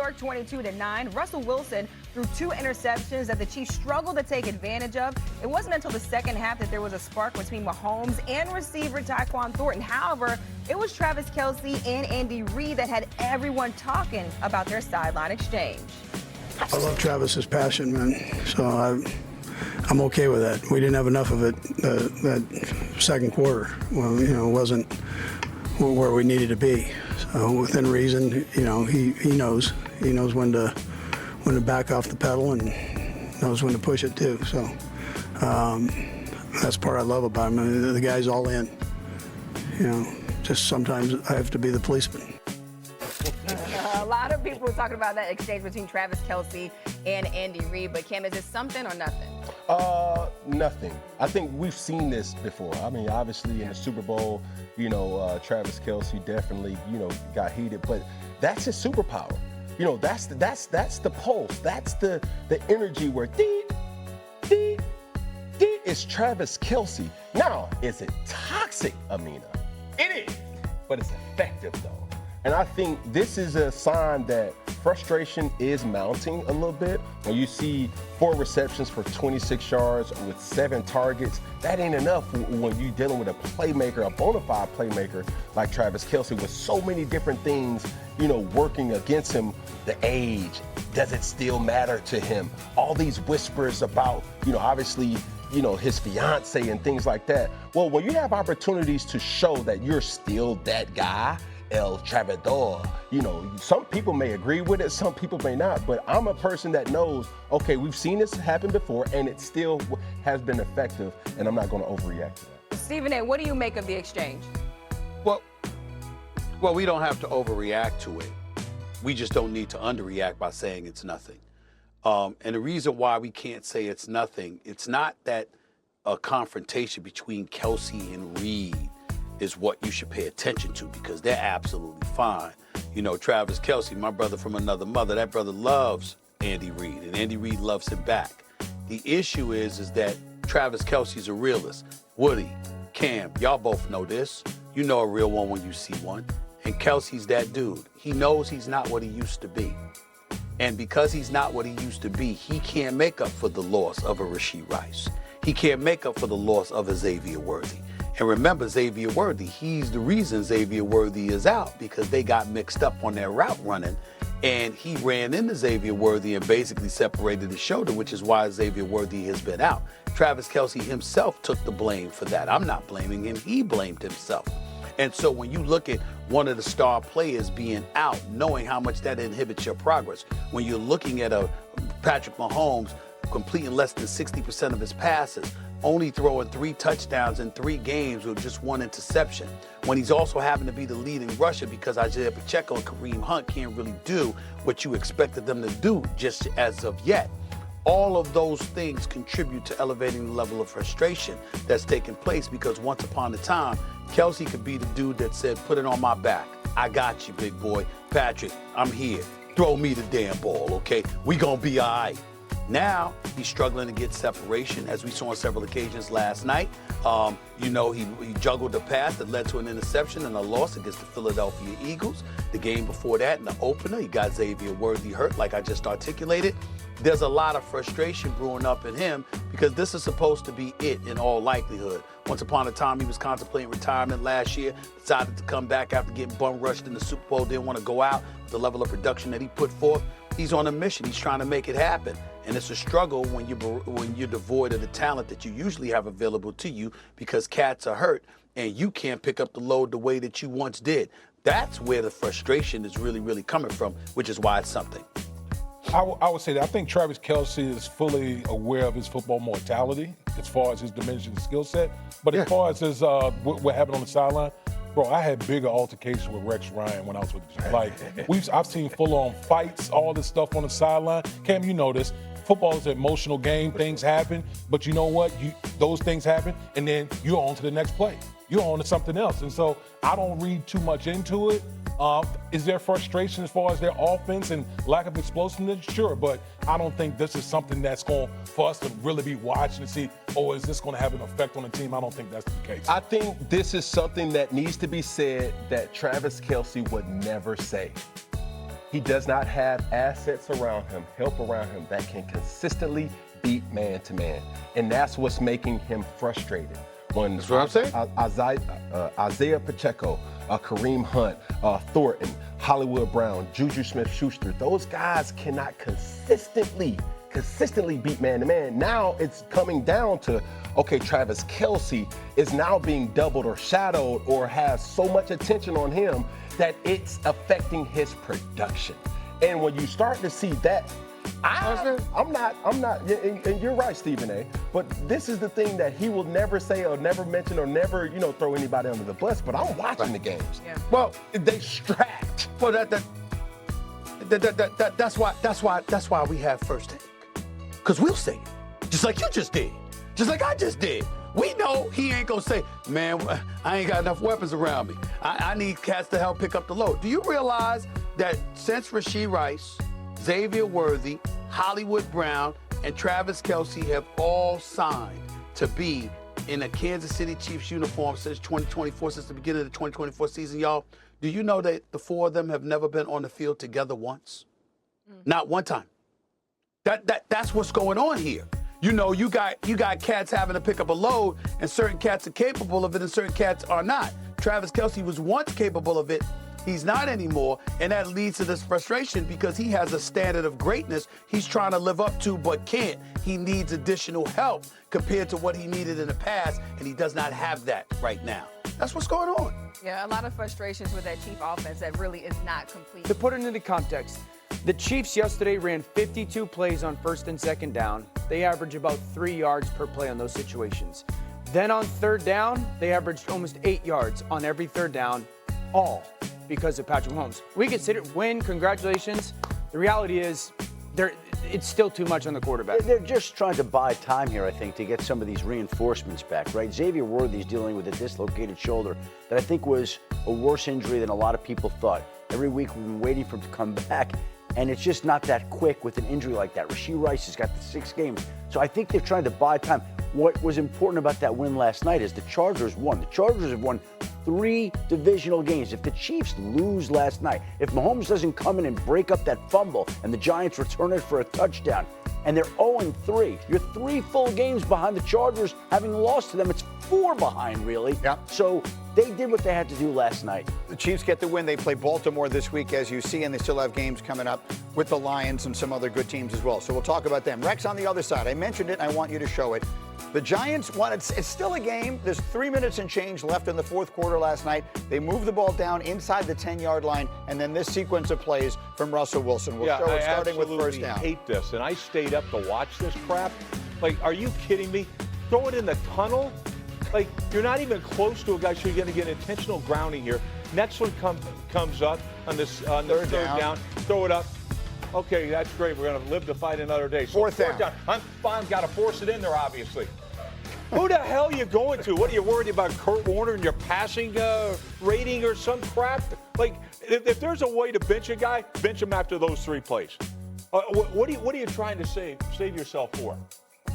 York 22-9. Russell Wilson threw 2 interceptions that the Chiefs struggled to take advantage of. It wasn't until the second half that there was a spark between Mahomes and receiver Tyquan Thornton. However, it was Travis Kelce and Andy Reid that had everyone talking about their sideline exchange. I love Travis's passion, man. So I'm okay with that. We didn't have enough of it that second quarter. Well, it wasn't where we needed to be. So within reason, he knows. He knows when to back off the pedal and knows when to push it too. So that's part I love about him. The guy's all in. Just sometimes I have to be the policeman. A lot of people were talking about that exchange between Travis Kelce and Andy Reid, but Cam, is it something or nothing? Nothing. I think we've seen this before. I mean, obviously in the Super Bowl, Travis Kelce definitely, got heated, but that's his superpower. That's the pulse. That's the energy where dee, dee, dee is Travis Kelce. Now, is it toxic, Amina? It is, but it's effective though. And I think this is a sign that frustration is mounting a little bit. When you see 4 receptions for 26 yards with 7 targets, that ain't enough when you're dealing with a playmaker, a bona fide playmaker like Travis Kelce with so many different things, working against him. The age, does it still matter to him? All these whispers about, obviously, his fiance and things like that. Well, when you have opportunities to show that you're still that guy, El Travador, some people may agree with it, some people may not, but I'm a person that knows, okay, we've seen this happen before and it still has been effective, and I'm not going to overreact to that. Stephen A., what do you make of the exchange? Well, we don't have to overreact to it. We just don't need to underreact by saying it's nothing. And the reason why we can't say it's nothing, it's not that a confrontation between Kelce and Reid is what you should pay attention to, because they're absolutely fine. Travis Kelce, my brother from another mother, that brother loves Andy Reid, and Andy Reid loves him back. The issue is that Travis Kelce's a realist. Woody, Cam, y'all both know this. You know a real one when you see one. And Kelce's that dude. He knows he's not what he used to be. And because he's not what he used to be, he can't make up for the loss of a Rashee Rice. He can't make up for the loss of a Xavier Worthy. And remember, Xavier Worthy, he's the reason Xavier Worthy is out, because they got mixed up on their route running. And he ran into Xavier Worthy and basically separated his shoulder, which is why Xavier Worthy has been out. Travis Kelce himself took the blame for that. I'm not blaming him. He blamed himself. And so when you look at one of the star players being out, knowing how much that inhibits your progress, when you're looking at a Patrick Mahomes completing less than 60% of his passes, only throwing 3 touchdowns in 3 games with just 1 interception, when he's also having to be the leading rusher because Isaiah Pacheco and Kareem Hunt can't really do what you expected them to do just as of yet. All of those things contribute to elevating the level of frustration that's taking place, because once upon a time, Kelce could be the dude that said, put it on my back. I got you, big boy. Patrick, I'm here. Throw me the damn ball, okay? We gonna be all right. Now, he's struggling to get separation, as we saw on several occasions last night. He juggled a pass that led to an interception and a loss against the Philadelphia Eagles. The game before that, in the opener, he got Xavier Worthy hurt, like I just articulated. There's a lot of frustration brewing up in him, because this is supposed to be it in all likelihood. Once upon a time, he was contemplating retirement last year, decided to come back after getting bum rushed in the Super Bowl, didn't want to go out. The level of production that he put forth, he's on a mission. He's trying to make it happen. And it's a struggle when you're devoid of the talent that you usually have available to you, because cats are hurt and you can't pick up the load the way that you once did. That's where the frustration is really, really coming from, which is why it's something. I would say that I think Travis Kelce is fully aware of his football mortality as far as his dimension and skill set. But as far as his what happened on the sideline, bro, I had bigger altercations with Rex Ryan when I was with him. Like, I've seen full-on fights, all this stuff on the sideline. Cam, you know this. Football is an emotional game. Things happen. But you know what? Those things happen, and then you're on to the next play. You're on to something else. And so I don't read too much into it. Is there frustration as far as their offense and lack of explosiveness? Sure, but I don't think this is something that's going for us to really be watching and see, is this going to have an effect on the team? I don't think that's the case. I think this is something that needs to be said that Travis Kelce would never say. He does not have assets around him, help around him that can consistently beat man-to-man. And that's what's making him frustrated. That's what I'm saying. Isaiah Pacheco, Kareem Hunt, Thornton, Hollywood Brown, Juju Smith-Schuster, those guys cannot consistently beat man-to-man. Now it's coming down to, okay, Travis Kelce is now being doubled or shadowed or has so much attention on him that it's affecting his production. And when you start to see that, I'm not, and you're right, Stephen A., but this is the thing that he will never say or never mention or never, throw anybody under the bus, but I'm watching the games. Yeah. Well, they strapped. Well, that's why we have first take. Because we'll say it, just like you just did, just like I just did. We know he ain't gonna say, man, I ain't got enough weapons around me. I need cats to help pick up the load. Do you realize that since Rashee Rice, Xavier Worthy, Hollywood Brown, and Travis Kelce have all signed to be in a Kansas City Chiefs uniform since 2024, since the beginning of the 2024 season, y'all? Do you know that the four of them have never been on the field together once? Not one time. That's what's going on here. You got cats having to pick up a load, and certain cats are capable of it, and certain cats are not. Travis Kelce was once capable of it. He's not anymore, and that leads to this frustration because he has a standard of greatness he's trying to live up to but can't. He needs additional help compared to what he needed in the past, and he does not have that right now. That's what's going on. Yeah, a lot of frustrations with that Chief offense that really is not complete. To put it into context, the Chiefs yesterday ran 52 plays on first and second down. They average about 3 yards per play on those situations. Then on third down, they averaged almost 8 yards on every third down, all because of Patrick Mahomes. We consider it win, congratulations. The reality is, it's still too much on the quarterback. They're just trying to buy time here, I think, to get some of these reinforcements back, right? Xavier Worthy's dealing with a dislocated shoulder that I think was a worse injury than a lot of people thought. Every week we've been waiting for him to come back, and it's just not that quick with an injury like that. Rashee Rice has got the 6 games. So I think they're trying to buy time. What was important about that win last night is the Chargers won. The Chargers have won 3 divisional games. If the Chiefs lose last night, if Mahomes doesn't come in and break up that fumble and the Giants return it for a touchdown, and they're 0-3, you're 3 full games behind the Chargers. Having lost to them, it's 4 behind, really. Yeah. So they did what they had to do last night. The Chiefs get the win. They play Baltimore this week, as you see, and they still have games coming up with the Lions and some other good teams as well. So we'll talk about them. Rex on the other side. I mentioned it, and I want you to show it. The Giants won. It's still a game. There's 3 minutes and change left in the fourth quarter last night. They moved the ball down inside the 10-yard line, and then this sequence of plays from Russell Wilson. We'll show it starting with first down. I hate this, and I stayed up to watch this crap. Like, are you kidding me? Throw it in the tunnel? Like, you're not even close to a guy, so you're going to get intentional grounding here. Next one comes up on the third down. Throw it up. Okay, that's great. We're going to live to fight another day. So Fourth down. I'm fine. Got to force it in there, obviously. Who the hell are you going to? What are you worried about, Kurt Warner and your passing rating or some crap? Like, if there's a way to bench a guy, bench him after those 3 plays. What are you trying to save yourself for?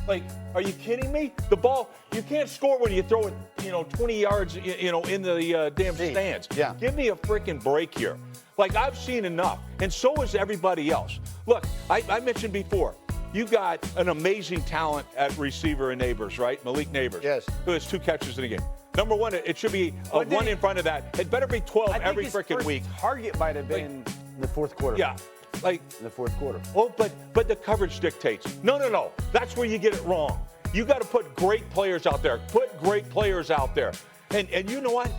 Like, are you kidding me? The ball, you can't score when you throw it, 20 yards, in the damn stands. Yeah. Give me a freaking break here. Like, I've seen enough, and so has everybody else. Look, I mentioned before, you got an amazing talent at receiver in Neighbors, right? Malik Neighbors. Yes. Who has 2 catches in a game. Number 1, it should be a 1 in front of that. It better be 12 every freaking week. Target might have been In the fourth quarter. Yeah. Like, In the fourth quarter. oh, but the coverage dictates. No. That's where you get it wrong. You got to put great players out there. Put great players out there. And you know what?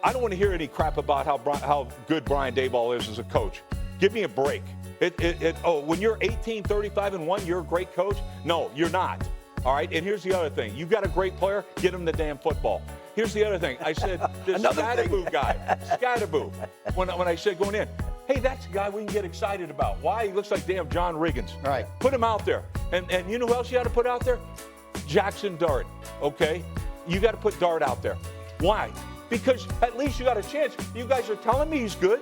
I don't want to hear any crap about how good Brian Daboll is as a coach. Give me a break. When you're 18, 35, and 1, you're a great coach? No, you're not. All right? And here's the other thing. You got a great player, get him the damn football. Here's the other thing. I said, this Scatterboo guy, Scatterboo, when I said going in, hey, that's a guy we can get excited about. Why? He looks like damn John Riggins. All right. Put him out there. And you know who else you got to put out there? Jackson Dart, okay? You got to put Dart out there. Why? Because at least you got a chance. You guys are telling me he's good.